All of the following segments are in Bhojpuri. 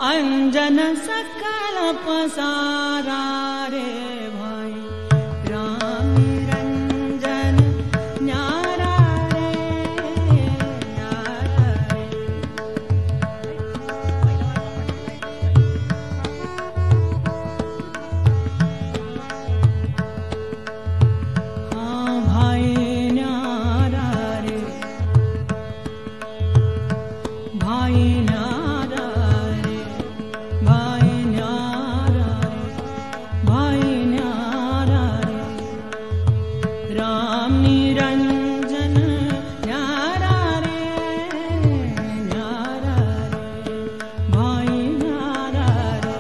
अंजन सकल पसारा रे भाई राम निरंजन न्यारा रे न्यारा रे। हाँ भाई न्यारा रे भाई न्यारा रे भाई न्यारा रे भाई न्यारा रे राम निरंजन न्यारा रे न्यारा रे भाई न्यारा रे।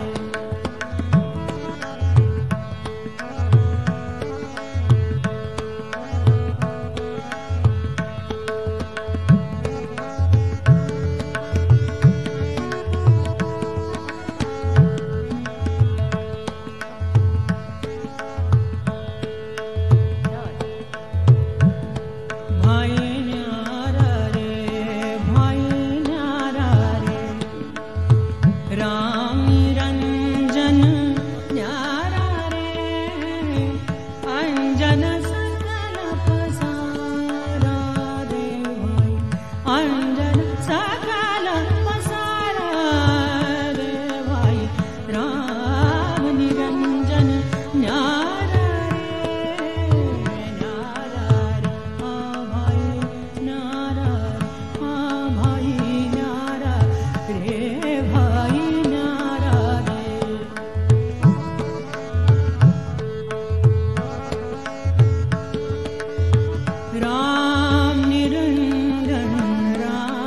भाई न्यारा रे भाई न्यारा रे राम निरंजन न्यारा रे अंजन सकल पसारा रे भाई अंजन सकल पसारा रे भाई राम निरंजन न्यारा रे न्यारा रे। हाँ भाई न्यारा हाँ भाई न्यारा रे भाई न्यारा रे। राम निरंजन राम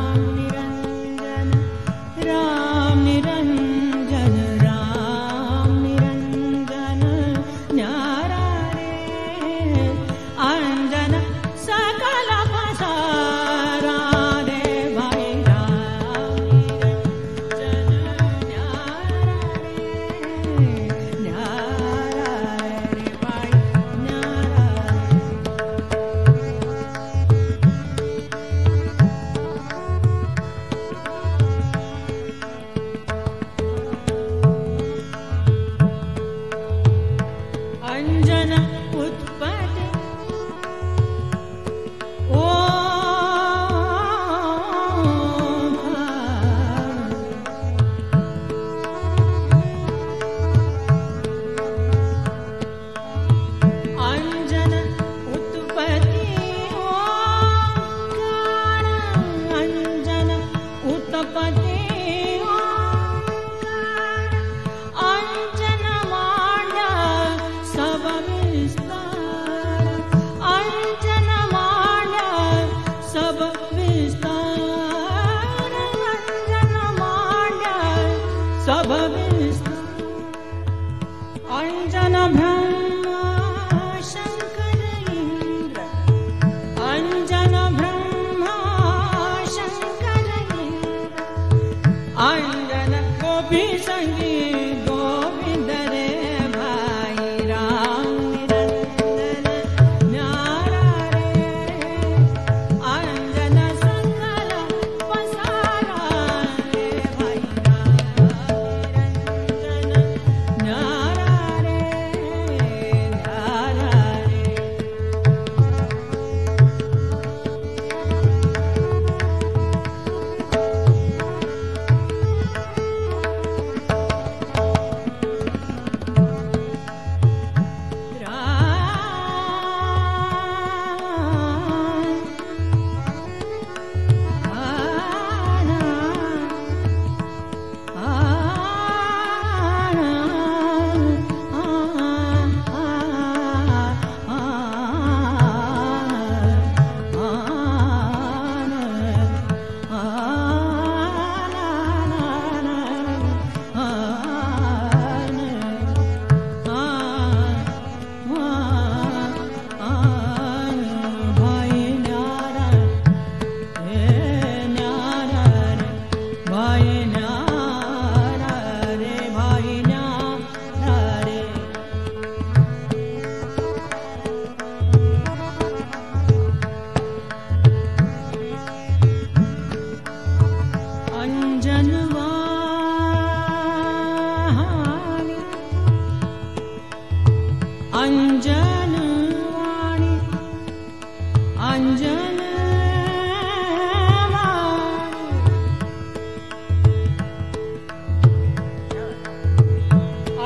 अंजन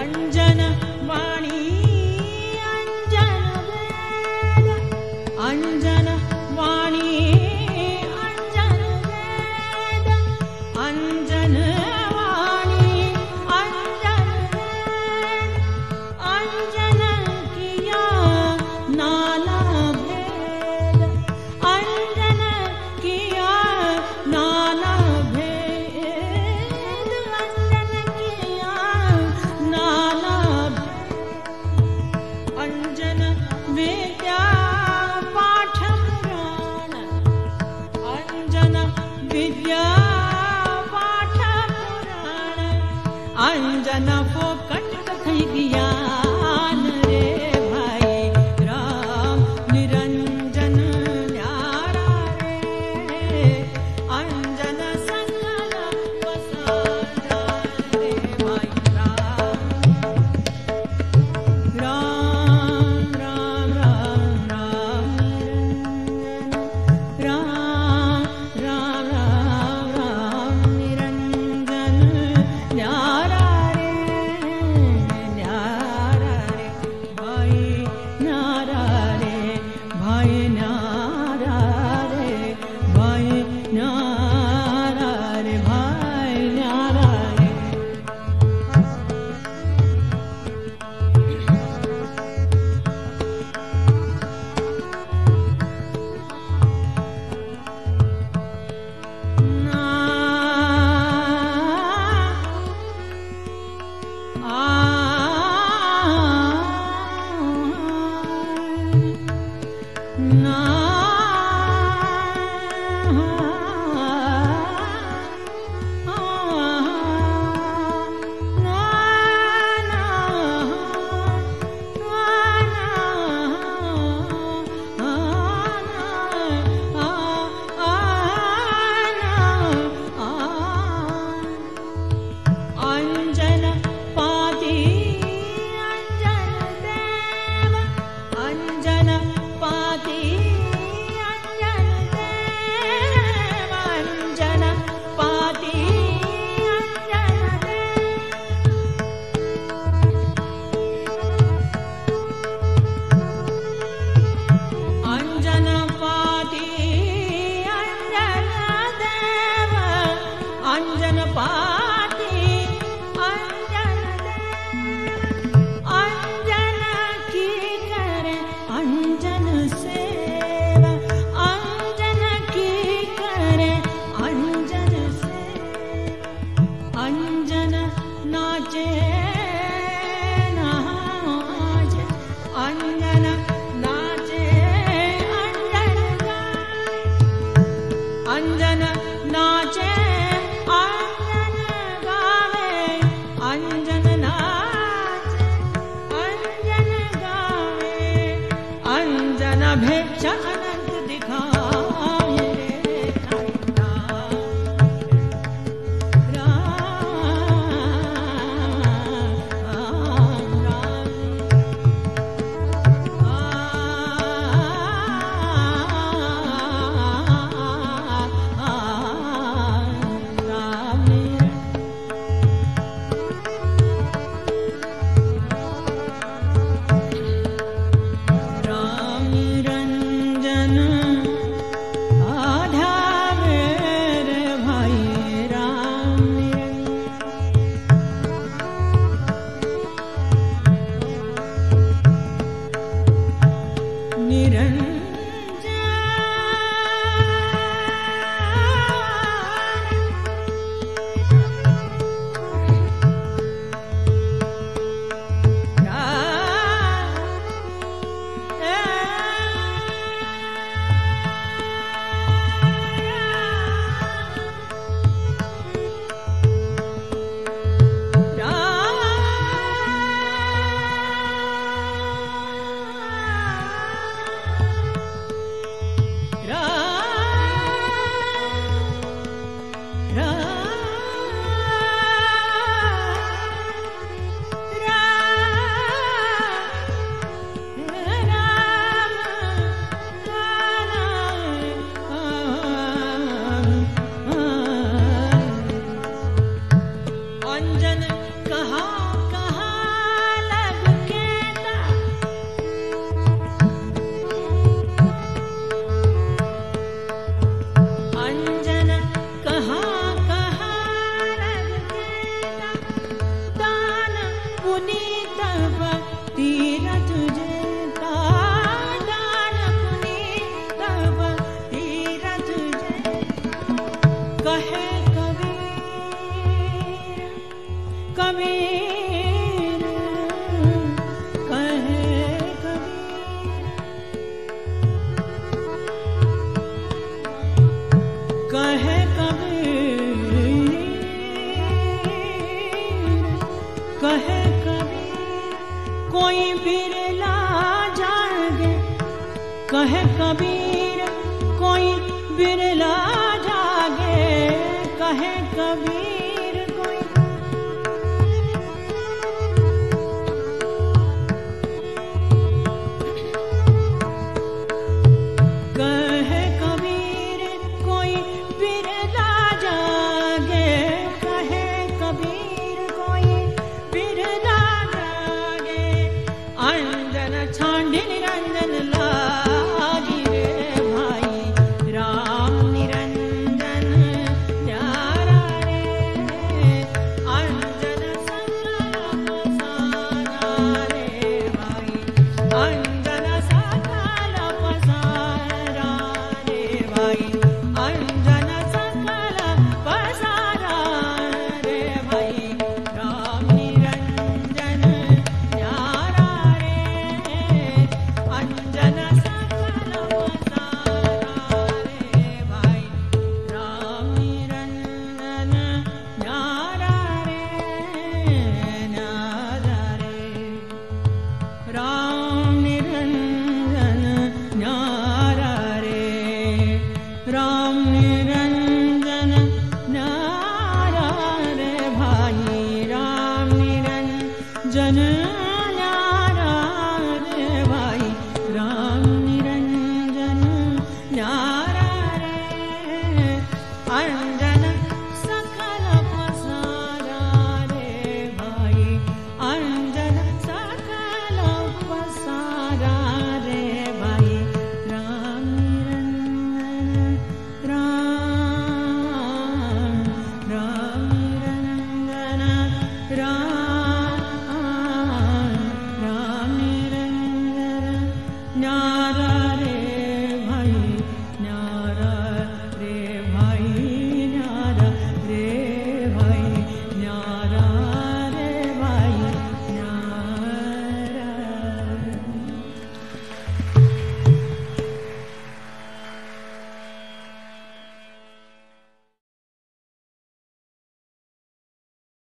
अंजन वाणी अंजन वेद अंजन वाणी अंजन वेद अंजन वाणी अंजन वेद अंजन किया नाना भेद अंजन किया नाना भेद अंजन किया नाना अंजन विद्या पाठ पुराण अंजन विद्या पाठ पुराण अंजन फोकट कथई ज्ञान रे भाई राम निरंजन न्यारा रे अंजन संगन वसाना रे भाई राम राम राम राम राम राम राम राम राम निरंजन न्यारा रे न्यारा कहे कबीर कोई बिरला जागे, कहे कबीर कोई कहे कबीर कोई बिरला जागे, कहे कबीर कोई बिरला जागे। अंजन छांडी निरंजन लागी रे भाई, राम निरंजन न्यारा रे। अंजन सकल पसारा रे भाई, अंजन सकल पसारा रे भाई, अंजन सकल पसारा रे भाई। राम निरंजन न्यारा रे, अंजन सकल पसारा रे भाई। राम निरंजन न्यारा रे, न्यारा रे। राम निरंजन न्यारा रे, राम निरंजन न्यारा रे भाई। राम निरंजन न्यारा रे भाई, राम निरंजन न्यारा रे। अंजन सकल पसारा रे भाई, अंजन सकल पसारा रे